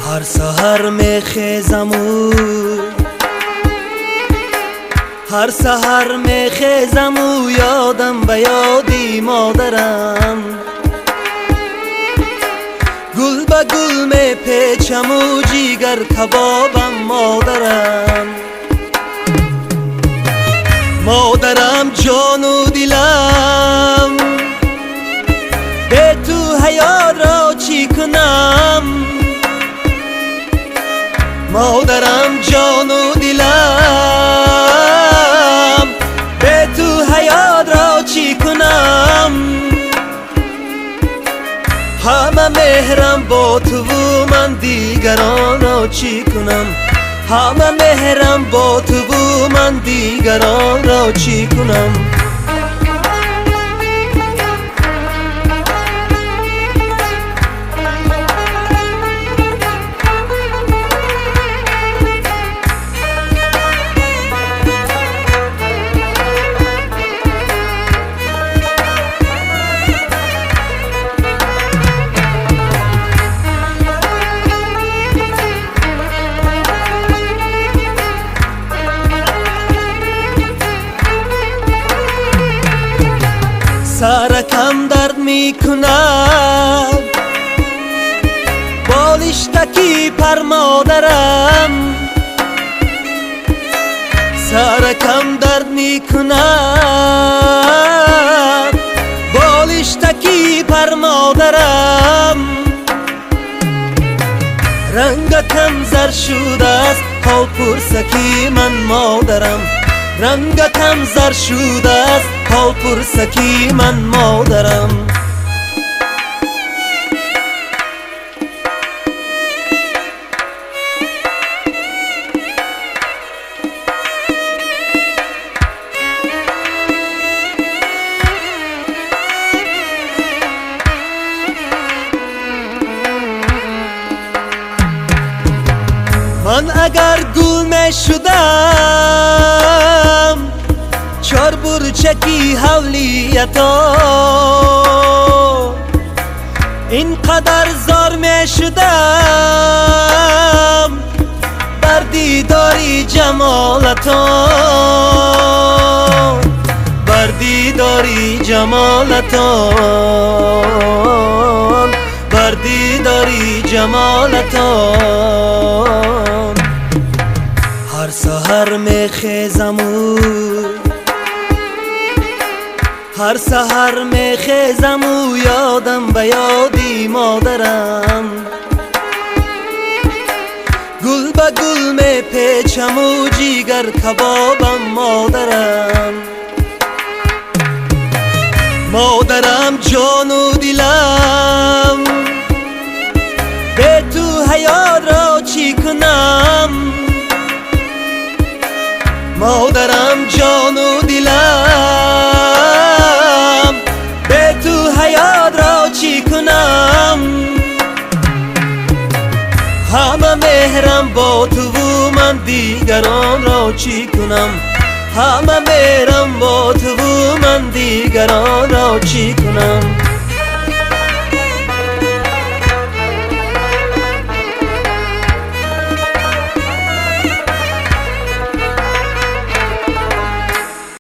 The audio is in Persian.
هر سحر میخیزم و هر سحر میخیزم و یادم به یادی مادرم، گل به گل میپیچم و جیگر کبابم مادرم. مادرم جان و دلم، به تو حیات را چی کنم؟ مادرم جان و دلم، به تو حیات را چی کنم؟ همه مهرم با تو و من دیگران را چی کنم؟ همه مهرم با تو و من دیگران را چی کنم؟ سرکم درد میکند بالشتکی پر مادرم، سرکم درد میکند بالشتکی پر مادرم. رنگتم زر شده است حال پرسکی من مادرم، رنگتم زر شده است حال پرسکی من مادرم. من اگر گل می شدم چار برچکی حولیتا، اینقدر زار می شدم بر دیداری جمالتا، بر دیداری جمالتا، بر دیداری جمالتا. هر سحر میخیزم و هر سحر میخیزم و یادم به یادی مادرم، گل به گل میپیچم و جیگر کبابم مادرم. مادرم جان و دلم، به تو حیات را چی کنم؟ مادرم جان و دلم، به تو حیات را چی کنم؟ همه مهرم با تو و من دیگران را چی کنم؟ همه مهرم با تو و من دیگران را چی کنم؟